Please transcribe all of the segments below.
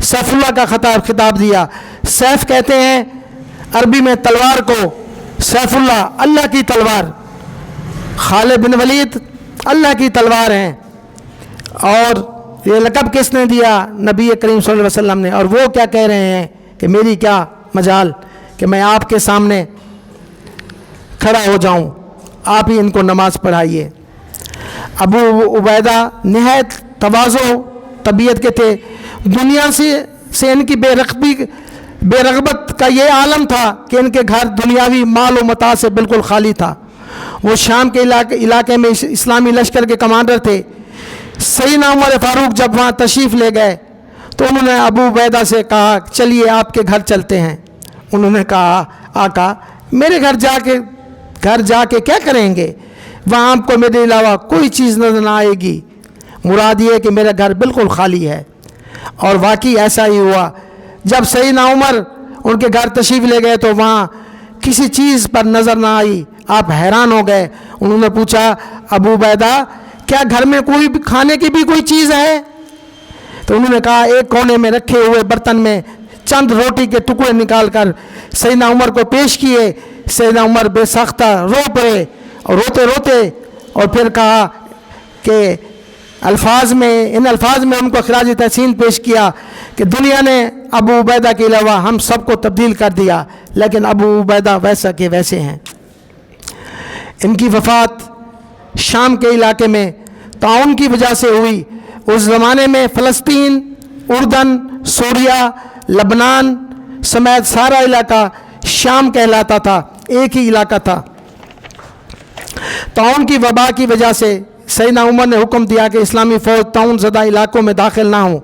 سیف اللہ کا خطاب دیا. سیف کہتے ہیں عربی میں تلوار کو، سیف اللہ اللہ کی تلوار، خالد بن ولید اللہ کی تلوار ہیں. اور یہ لقب کس نے دیا؟ نبی کریم صلی اللہ علیہ وسلم نے. اور وہ کیا کہہ رہے ہیں کہ میری کیا مجال کہ میں آپ کے سامنے کھڑا ہو جاؤں، آپ ہی ان کو نماز پڑھائیے. ابو عبیدہ نہایت تواضع طبیعت کے تھے. دنیا سے ان کی بے رغبت کا یہ عالم تھا کہ ان کے گھر دنیاوی مال و متاع سے بالکل خالی تھا. وہ شام کے علاقے میں اسلامی لشکر کے کمانڈر تھے. سیدنا عمر فاروق جب وہاں تشریف لے گئے تو انہوں نے ابو عبیدہ سے کہا چلیے آپ کے گھر چلتے ہیں. انہوں نے کہا آقا میرے گھر جا کے کیا کریں گے؟ وہاں آپ کو میرے علاوہ کوئی چیز نظر نہ آئے گی. مراد یہ ہے کہ میرا گھر بالکل خالی ہے. اور واقعی ایسا ہی ہوا. جب سیدنا عمر ان کے گھر تشریف لے گئے تو وہاں کسی چیز پر نظر نہ آئی. آپ حیران ہو گئے. انہوں نے پوچھا ابو عبیدہ کیا گھر میں کوئی کھانے کی بھی کوئی چیز ہے؟ تو انہوں نے کہا ایک کونے میں رکھے ہوئے برتن میں چند روٹی کے ٹکڑے نکال کر سیدنا عمر کو پیش کیے. سیدنا عمر بے ساختہ رو پڑے اور روتے اور پھر کہا کہ ان الفاظ میں ان کو خراج تحسین پیش کیا کہ دنیا نے ابو عبیدہ کے علاوہ ہم سب کو تبدیل کر دیا، لیکن ابو عبیدہ ویسا کے ویسے ہیں. ان کی وفات شام کے علاقے میں تعاون کی وجہ سے ہوئی. اس زمانے میں فلسطین، اردن، سوریا، لبنان سمیت سارا علاقہ شام کہلاتا تھا، ایک ہی علاقہ تھا. تعاون کی وبا کی وجہ سے سیدنا عمر نے حکم دیا کہ اسلامی فوج تعاون زدہ علاقوں میں داخل نہ ہوں.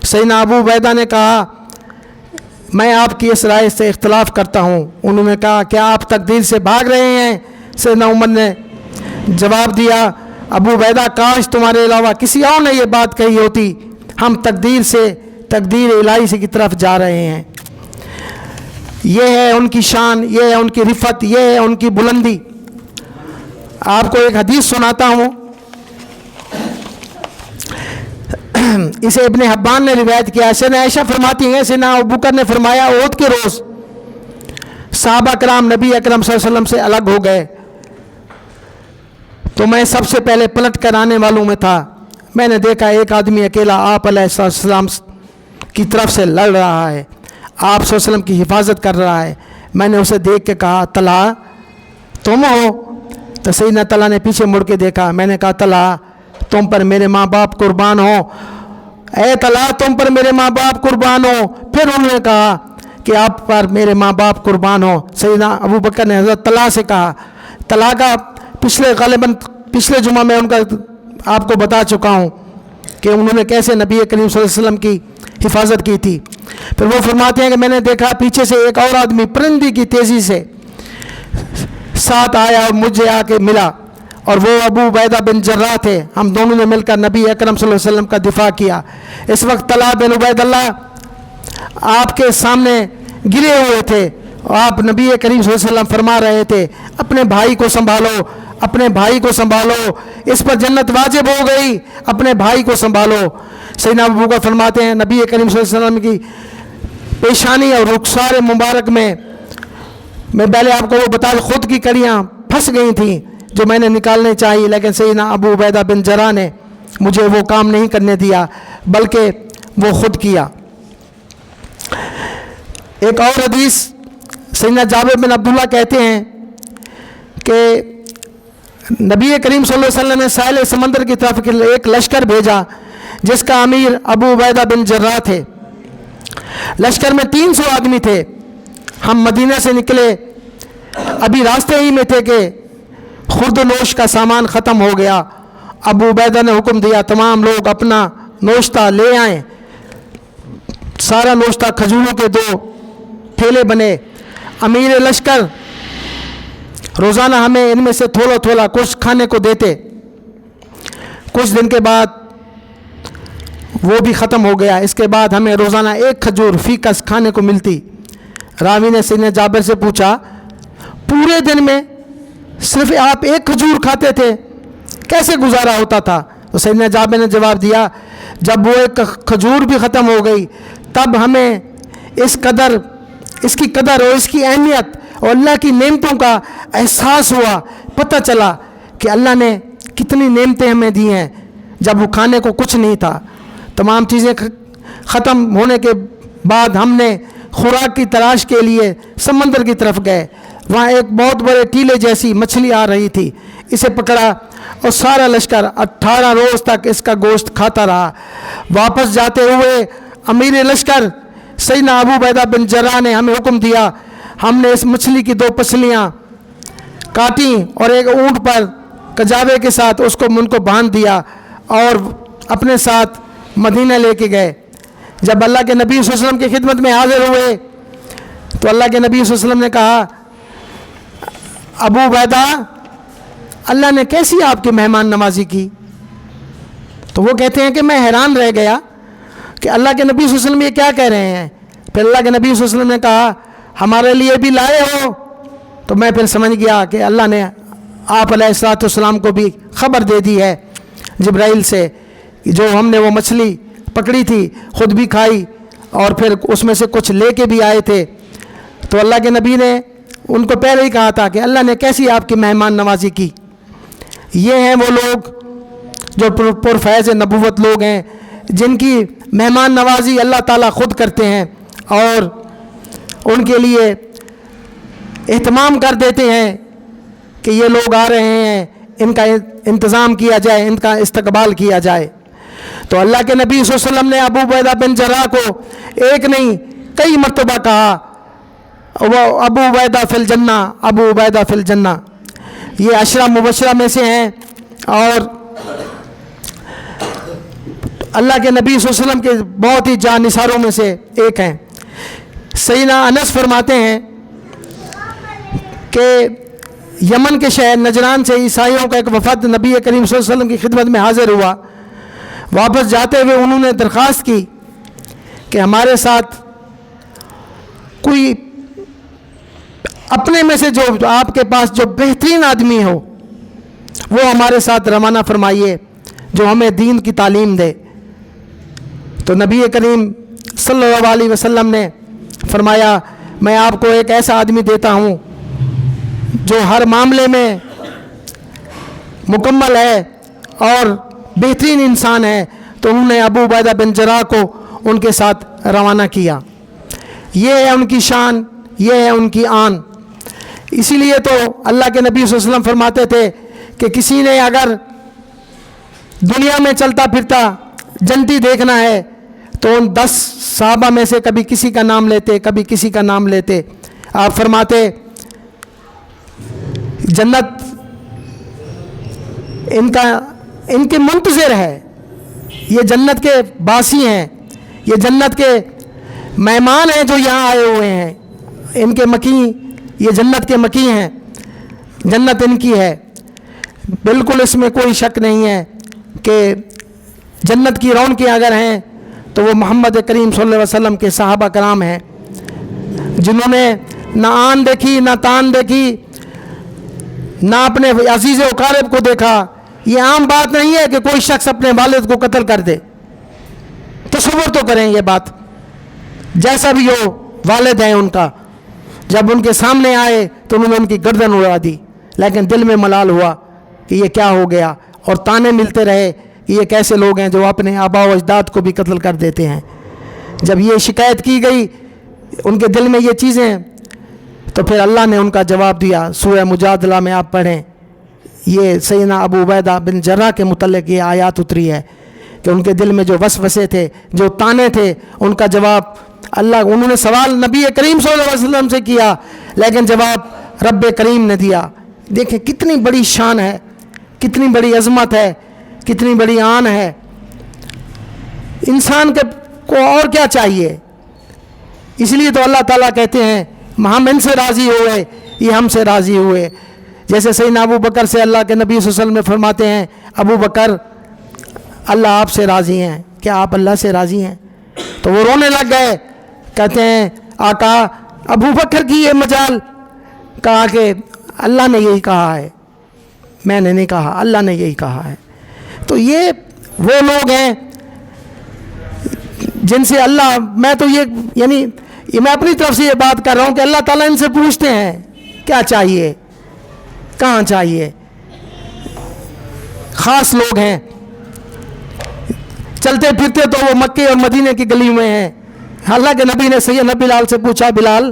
سیدنا ابو عبیدہ نے کہا میں آپ کی اس رائے سے اختلاف کرتا ہوں. انہوں نے کہا کیا آپ تقدیر سے بھاگ رہے ہیں؟ سیدنا عمر نے جواب دیا ابو عبیدہ کاش تمہارے علاوہ کسی اور نے یہ بات کہی ہوتی. ہم تقدیر الہی کی طرف جا رہے ہیں. یہ ہے ان کی شان، یہ ہے ان کی رفت، یہ ہے ان کی بلندی. آپ کو ایک حدیث سناتا ہوں. اسے ابن حبان نے روایت کیا. سیدنا عائشہ فرماتی ہیں سیدنا ابوبکر نے فرمایا احد کے روز صحابہ کرام نبی اکرم صلی اللہ علیہ وسلم سے الگ ہو گئے تو میں سب سے پہلے پلٹ کر آنے والوں میں تھا. میں نے دیکھا ایک آدمی اکیلا آپ علیہ السلام کی طرف سے لڑ رہا ہے، آپ صلی اللہ علیہ وسلم کی حفاظت کر رہا ہے. میں نے اسے دیکھ کے کہا طلحہ تم ہو؟ تو سیدنا طلحہ نے پیچھے مڑ کے دیکھا. میں نے کہا طلحہ تم پر میرے ماں باپ قربان ہو، اے طلحہ تم پر میرے ماں باپ قربان ہو. پھر انہوں نے کہا کہ آپ پر میرے ماں باپ قربان ہو. سیدنا ابوبکر نے حضرت طلحہ سے کہا. طلحہ کا پچھلے جمعہ میں ان کا آپ کو بتا چکا ہوں کہ انہوں نے کیسے نبی کریم صلی اللہ علیہ وسلم کی حفاظت کی تھی. پھر وہ فرماتے ہیں کہ میں نے دیکھا پیچھے سے ایک اور آدمی پرندے کی تیزی سے ساتھ آیا اور مجھے آ کے ملا، اور وہ ابو عبیدہ بن جراح تھے. ہم دونوں نے مل کر نبی اکرم صلی اللہ علیہ وسلم کا دفاع کیا. اس وقت طلحہ بن عبید اللہ آپ کے سامنے گرے ہوئے تھے اور آپ نبی کریم صلی اللہ علیہ وسلم فرما رہے تھے اپنے بھائی کو سنبھالو، اپنے بھائی کو سنبھالو، اس پر جنت واجب ہو گئی، اپنے بھائی کو سنبھالو. سیدنا ابوبکر فرماتے ہیں نبی کریم صلی اللہ علیہ وسلم کی پیشانی اور رخسار مبارک میں پہلے آپ کو وہ بتا خود کی کڑیاں پھنس گئی تھیں جو میں نے نکالنے چاہی، لیکن سیدنا ابو عبیدہ بن جراح نے مجھے وہ کام نہیں کرنے دیا بلکہ وہ خود کیا. ایک اور حدیث سیدنا جابر بن عبداللہ کہتے ہیں کہ نبی کریم صلی اللہ علیہ وسلم نے ساحل سمندر کی طرف ایک لشکر بھیجا جس کا امیر ابو عبیدہ بن جراح تھے. لشکر میں 300 آدمی تھے. ہم مدینہ سے نکلے، ابھی راستے ہی میں تھے کہ خرد و نوش کا سامان ختم ہو گیا. ابو عبیدہ نے حکم دیا تمام لوگ اپنا نوشتہ لے آئیں. سارا نوشتہ کھجوروں کے 2 ٹھیلے بنے. امیر لشکر روزانہ ہمیں ان میں سے تھوڑا تھوڑا کچھ کھانے کو دیتے. کچھ دن کے بعد وہ بھی ختم ہو گیا. اس کے بعد ہمیں روزانہ 1 کھجور فی کس کھانے کو ملتی. راوی نے سیدنا جابر سے پوچھا پورے دن میں صرف آپ 1 کھجور کھاتے تھے، کیسے گزارا ہوتا تھا؟ تو سیدنا جابر نے جواب دیا جب وہ 1 کھجور بھی ختم ہو گئی تب ہمیں اس کی قدر اور اس کی اہمیت اور اللہ کی نعمتوں کا احساس ہوا، پتہ چلا کہ اللہ نے کتنی نعمتیں ہمیں دی ہیں جب وہ کھانے کو کچھ نہیں تھا۔ تمام چیزیں ختم ہونے کے بعد ہم نے خوراک کی تلاش کے لیے سمندر کی طرف گئے، وہاں ایک بہت بڑے ٹیلے جیسی مچھلی آ رہی تھی، اسے پکڑا اور سارا لشکر 18 روز تک اس کا گوشت کھاتا رہا۔ واپس جاتے ہوئے امیر لشکر سیدنا ابو عبیدہ بن جراح نے ہمیں حکم دیا، ہم نے اس مچھلی کی 2 پسلیاں کاٹیں اور ایک اونٹ پر کجاوے کے ساتھ اس کو ان کو باندھ دیا اور اپنے ساتھ مدینہ لے کے گئے۔ جب اللہ کے نبی صلی اللہ علیہ وسلم کی خدمت میں حاضر ہوئے تو اللہ کے نبی صلی اللہ علیہ وسلم نے کہا، ابو عبیدہ، اللہ نے کیسی آپ کی مہمان نوازی کی؟ تو وہ کہتے ہیں کہ میں حیران رہ گیا کہ اللہ کے نبی صلی اللہ علیہ وسلم یہ کیا کہہ رہے ہیں۔ پھر اللہ کے نبی صلی اللہ علیہ وسلم نے کہا، ہمارے لیے بھی لائے ہو؟ تو میں پھر سمجھ گیا کہ اللہ نے آپ علیہ الصلوۃ والسلام کو بھی خبر دے دی ہے جبرائیل سے، جو ہم نے وہ مچھلی پکڑی تھی خود بھی کھائی اور پھر اس میں سے کچھ لے کے بھی آئے تھے۔ تو اللہ کے نبی نے ان کو پہلے ہی کہا تھا کہ اللہ نے کیسی آپ کی مہمان نوازی کی۔ یہ ہیں وہ لوگ جو پرفیض نبوت لوگ ہیں، جن کی مہمان نوازی اللہ تعالیٰ خود کرتے ہیں اور ان کے لیے اہتمام کر دیتے ہیں کہ یہ لوگ آ رہے ہیں، ان کا انتظام کیا جائے، ان کا استقبال کیا جائے۔ تو اللہ کے نبی صلی اللہ علیہ وسلم نے ابو عبیدہ بن جراح کو ایک نہیں کئی مرتبہ کہا، وہ ابو عبیدہ فی الجنہ، ابو عبیدہ فی الجنہ۔ یہ 10 مبشرہ میں سے ہیں اور اللہ کے نبی صلی اللہ علیہ وسلم کے بہت ہی جانثاروں میں سے ایک ہیں۔ سیدنا انس فرماتے ہیں کہ یمن کے شہر نجران سے عیسائیوں کا ایک وفد نبی کریم صلی اللہ علیہ وسلم کی خدمت میں حاضر ہوا۔ واپس جاتے ہوئے انہوں نے درخواست کی کہ ہمارے ساتھ کوئی اپنے میں سے جو آپ کے پاس جو بہترین آدمی ہو وہ ہمارے ساتھ روانہ فرمائیے، جو ہمیں دین کی تعلیم دے۔ تو نبی کریم صلی اللہ علیہ وسلم نے فرمایا، میں آپ کو ایک ایسا آدمی دیتا ہوں جو ہر معاملے میں مکمل ہے اور بہترین انسان ہے۔ تو انہوں نے ابو عبیدہ بن جراح کو ان کے ساتھ روانہ کیا۔ یہ ہے ان کی شان، یہ ہے ان کی آن۔ اسی لیے تو اللہ کے نبی صلی اللہ علیہ وسلم فرماتے تھے کہ کسی نے اگر دنیا میں چلتا پھرتا جنتی دیکھنا ہے تو ان 10 صحابہ میں سے کبھی کسی کا نام لیتے، کبھی کسی کا نام لیتے۔ آپ فرماتے جنت ان کے منتظر ہے، یہ جنت کے باسی ہیں، یہ جنت کے مہمان ہیں جو یہاں آئے ہوئے ہیں، ان کے مکی، یہ جنت کے مکی ہیں، جنت ان کی ہے۔ بالکل اس میں کوئی شک نہیں ہے کہ جنت کی رونقیں اگر ہیں تو وہ محمد کریم صلی اللہ علیہ وسلم کے صحابہ کرام ہیں، جنہوں نے نہ آن دیکھی، نہ تان دیکھی، نہ اپنے عزیز و اقارب کو دیکھا۔ یہ عام بات نہیں ہے کہ کوئی شخص اپنے والد کو قتل کر دے، تصور تو کریں یہ بات، جیسا بھی ہو والد ہیں ان کا، جب ان کے سامنے آئے تو انہوں نے ان کی گردن اڑا دی، لیکن دل میں ملال ہوا کہ یہ کیا ہو گیا، اور تانے ملتے رہے کہ یہ کیسے لوگ ہیں جو اپنے آبا و اجداد کو بھی قتل کر دیتے ہیں۔ جب یہ شکایت کی گئی ان کے دل میں یہ چیزیں، تو پھر اللہ نے ان کا جواب دیا۔ سورہ مجادلہ میں آپ پڑھیں، یہ سیدنا ابو عبیدہ بن جراح کے متعلق یہ آیات اتری ہے کہ ان کے دل میں جو وسوسے تھے، جو تانے تھے، ان کا جواب انہوں نے سوال نبی کریم صلی اللہ علیہ وسلم سے کیا، لیکن جواب رب کریم نے دیا۔ دیکھیں کتنی بڑی شان ہے، کتنی بڑی عظمت ہے، کتنی بڑی آن ہے۔ انسان کو اور کیا چاہیے؟ اس لیے تو اللہ تعالیٰ کہتے ہیں ہم ان سے راضی ہوئے، یہ ہم سے راضی ہوئے۔ جیسے سیدنا ابو بکر سے اللہ کے نبی صلی اللہ علیہ وسلم نے فرماتے ہیں، ابو بکر اللہ آپ سے راضی ہیں، کیا آپ اللہ سے راضی ہیں؟ تو وہ رونے لگ گئے، کہتے ہیں آقا ابو بکر کی یہ مجال، کہا کہ اللہ نے یہی کہا ہے، میں نے نہیں کہا، اللہ نے یہی کہا ہے۔ تو یہ وہ لوگ ہیں جن سے اللہ، میں تو یعنی میں اپنی طرف سے یہ بات کر رہا ہوں کہ اللہ تعالیٰ ان سے پوچھتے ہیں کیا چاہیے، کہاں چاہیے. خاص لوگ ہیں، چلتے پھرتے تو وہ مکے اور مدینے کی گلی میں ہیں. اللہ کے نبی نے سیدنا بلال سے پوچھا، بلال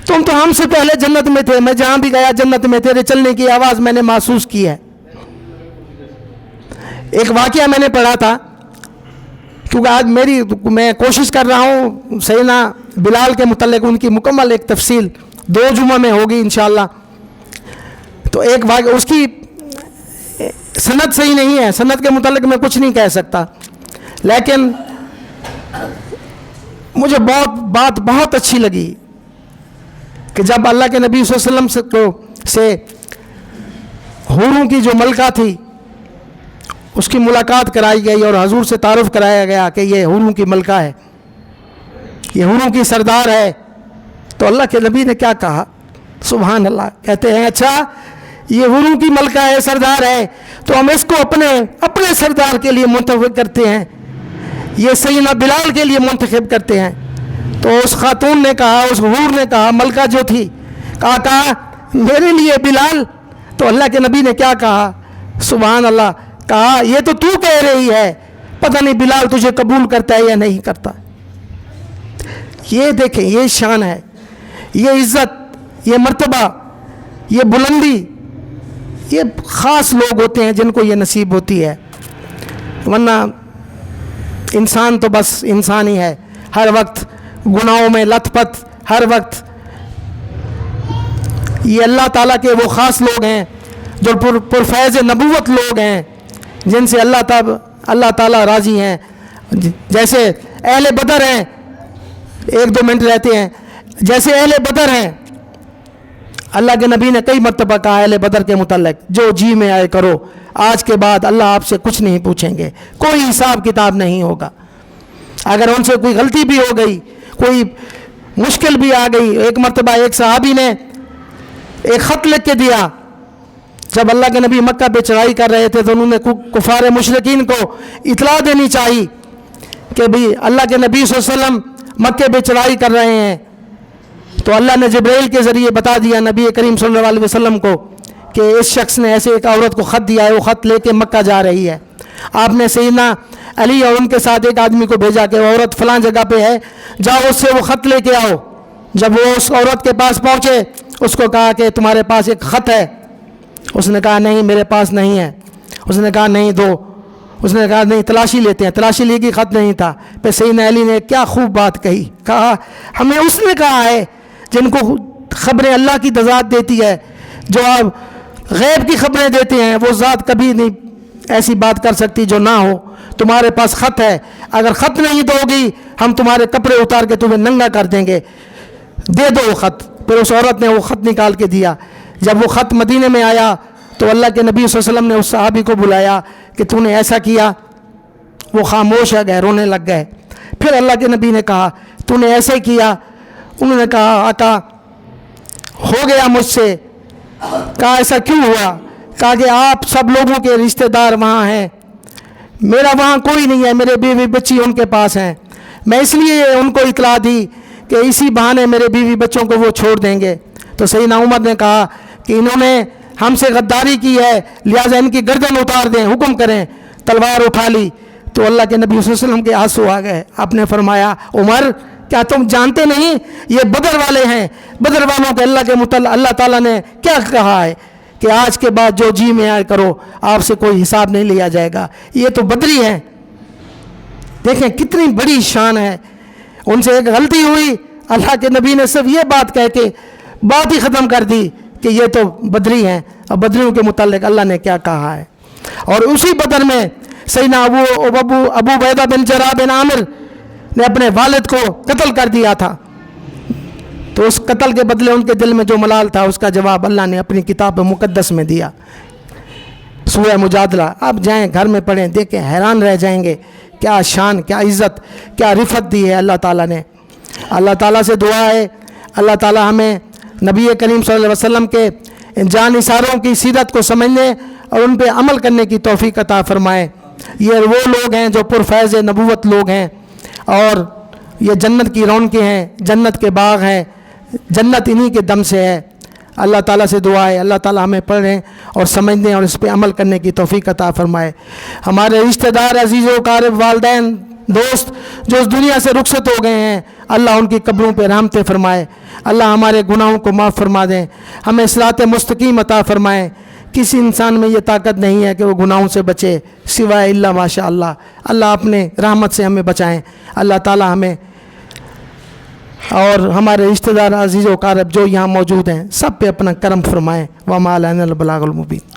تم تو ہم سے پہلے جنت میں تھے، میں جہاں بھی گیا جنت میں، تیرے چلنے کی آواز میں نے محسوس کی ہے. ایک واقعہ میں نے پڑھا تھا، کیونکہ آج میں کوشش کر رہا ہوں سیدنا بلال کے متعلق ان کی مکمل ایک تفصیل 2 جمعہ میں ہوگی انشاءاللہ. تو ایک واقعہ، اس کی سند صحیح نہیں ہے، سند کے متعلق میں کچھ نہیں کہہ سکتا، لیکن مجھے بات بہت اچھی لگی کہ جب اللہ کے نبی صلی اللہ علیہ وسلم سے حوروں کی جو ملکہ تھی اس کی ملاقات کرائی گئی اور حضور سے تعارف کرایا گیا کہ یہ حوروں کی ملکہ ہے، یہ حوروں کی سردار ہے. تو اللہ کے نبی نے کیا کہا؟ سبحان اللہ. کہتے ہیں اچھا یہ حوروں کی ملکہ ہے، سردار ہے، تو ہم اس کو اپنے سردار کے لیے منتخب کرتے ہیں، یہ سیدنا بلال کے لیے منتخب کرتے ہیں. تو اس خاتون نے کہا، اس حور نے کہا، ملکہ جو تھی، کہا میرے لیے بلال. تو اللہ کے نبی نے کیا کہا؟ سبحان اللہ. کہا یہ تو کہہ رہی ہے، پتہ نہیں بلال تجھے قبول کرتا ہے یا نہیں کرتا. یہ دیکھیں، یہ شان ہے، یہ عزت، یہ مرتبہ، یہ بلندی، یہ خاص لوگ ہوتے ہیں جن کو یہ نصیب ہوتی ہے. ورنہ انسان تو بس انسان ہی ہے، ہر وقت گناہوں میں لت پت، ہر وقت. یہ اللہ تعالیٰ کے وہ خاص لوگ ہیں جو پرفیض نبوت لوگ ہیں، جن سے اللہ تعالیٰ راضی ہیں. جیسے اہل بدر ہیں، 1-2 منٹ رہتے ہیں، جیسے اہل بدر ہیں، اللہ کے نبی نے کئی مرتبہ کہا اہل بدر کے متعلق، جو جی میں آئے کرو، آج کے بعد اللہ آپ سے کچھ نہیں پوچھیں گے، کوئی حساب کتاب نہیں ہوگا. اگر ان سے کوئی غلطی بھی ہو گئی، کوئی مشکل بھی آ گئی. ایک مرتبہ ایک صحابی نے ایک خط لکھ کے دیا، جب اللہ کے نبی مکہ پہ چڑھائی کر رہے تھے تو انہوں نے کفار مشرکین کو اطلاع دینی چاہی کہ بھی اللہ کے نبی صلی اللہ علیہ وسلم مکے پہ چڑھائی کر رہے ہیں. تو اللہ نے جبرائیل کے ذریعے بتا دیا نبی کریم صلی اللہ علیہ وسلم کو کہ اس شخص نے ایسے ایک عورت کو خط دیا ہے، وہ خط لے کے مکہ جا رہی ہے. آپ نے سیدنا علی اور ان کے ساتھ ایک آدمی کو بھیجا کہ وہ عورت فلاں جگہ پہ ہے، جاؤ اس سے وہ خط لے کے آؤ. جب وہ اس عورت کے پاس پہنچے، اس کو کہا کہ تمہارے پاس ایک خط ہے. اس نے کہا نہیں میرے پاس نہیں ہے. اس نے کہا نہیں دو. اس نے کہا نہیں تلاشی لیتے ہیں. تلاشی لی کہ خط نہیں تھا. پھر سیدنا علی نے کیا خوب بات کہی، کہا ہمیں اس نے کہا ہے جن کو خبریں اللہ کی ذات دیتی ہے، جو آپ غیب کی خبریں دیتے ہیں، وہ ذات کبھی نہیں ایسی بات کر سکتی جو نہ ہو. تمہارے پاس خط ہے، اگر خط نہیں دو گی ہم تمہارے کپڑے اتار کے تمہیں ننگا کر دیں گے، دے دو وہ خط. پھر اس عورت نے وہ خط نکال کے دیا. جب وہ خط مدینے میں آیا تو اللہ کے نبی صلی اللہ علیہ وسلم نے اس صحابی کو بلایا کہ تو نے ایسا کیا. وہ خاموش ہے گئے، رونے لگ گئے. پھر اللہ کے نبی نے کہا تو نے ایسے کیا. انہوں نے کہا آقا ہو گیا مجھ سے. کہا ایسا کیوں ہوا؟ کہا کہ آپ سب لوگوں کے رشتہ دار وہاں ہیں، میرا وہاں کوئی نہیں ہے، میرے بیوی بچی ان کے پاس ہیں. میں اس لیے ان کو اطلاع دی کہ اسی بہانے میرے بیوی بچوں کو وہ چھوڑ دیں گے. تو سیدنا عمر نے کہا کہ انہوں نے ہم سے غداری کی ہے، لہٰذا ان کی گردن اتار دیں، حکم کریں. تلوار اٹھا لی تو اللہ کے نبی صلی اللہ علیہ وسلم کے آنسو آ گئے. آپ نے فرمایا عمر کیا تم جانتے نہیں یہ بدر والے ہیں؟ بدر والوں کے اللہ کے متعلق اللہ تعالیٰ نے کیا کہا ہے کہ آج کے بعد جو جی میں آئے کرو، آپ سے کوئی حساب نہیں لیا جائے گا. یہ تو بدری ہیں. دیکھیں کتنی بڑی شان ہے. ان سے ایک غلطی ہوئی، اللہ کے نبی نے صرف یہ بات کہہ کے بات ہی ختم کر دی کہ یہ تو بدری ہیں. اور بدریوں کے متعلق اللہ نے کیا کہا ہے. اور اسی بدر میں سیدنا ابو عبیدہ بن جراح بن عامر نے اپنے والد کو قتل کر دیا تھا. تو اس قتل کے بدلے ان کے دل میں جو ملال تھا اس کا جواب اللہ نے اپنی کتاب مقدس میں دیا. سورہ مجادلہ آپ جائیں گھر میں پڑھیں، دیکھیں حیران رہ جائیں گے کیا شان، کیا عزت، کیا رفت دی ہے اللہ تعالیٰ نے. اللہ تعالیٰ سے دعا ہے اللہ تعالیٰ ہمیں نبی کریم صلی اللہ علیہ وسلم کے جان نثاروں کی سیرت کو سمجھنے اور ان پہ عمل کرنے کی توفیق عطا فرمائے. یہ وہ لوگ ہیں جو پرفیض نبوت لوگ ہیں. اور یہ جنت کی رونقیں ہیں، جنت کے باغ ہیں، جنت انہی کے دم سے ہے۔ اللہ تعالیٰ سے دعا ہے اللہ تعالیٰ ہمیں پڑھیں اور سمجھنے اور اس پہ عمل کرنے کی توفیق عطا فرمائے۔ ہمارے رشتہ دار، عزیز و اقارب، والدین، دوست جو اس دنیا سے رخصت ہو گئے ہیں، اللہ ان کی قبروں پہ رحمتیں فرمائے، اللہ ہمارے گناہوں کو معاف فرما دیں، ہمیں صراط مستقیم عطا فرمائے۔ کسی انسان میں یہ طاقت نہیں ہے کہ وہ گناہوں سے بچے سوائے اللہ ماشاء اللہ۔ اللہ اپنے رحمت سے ہمیں بچائیں۔ اللہ تعالیٰ ہمیں اور ہمارے رشتہ دار، عزیز و اقارب جو یہاں موجود ہیں، سب پہ اپنا کرم فرمائیں۔ وما علینا البلاغ المبین۔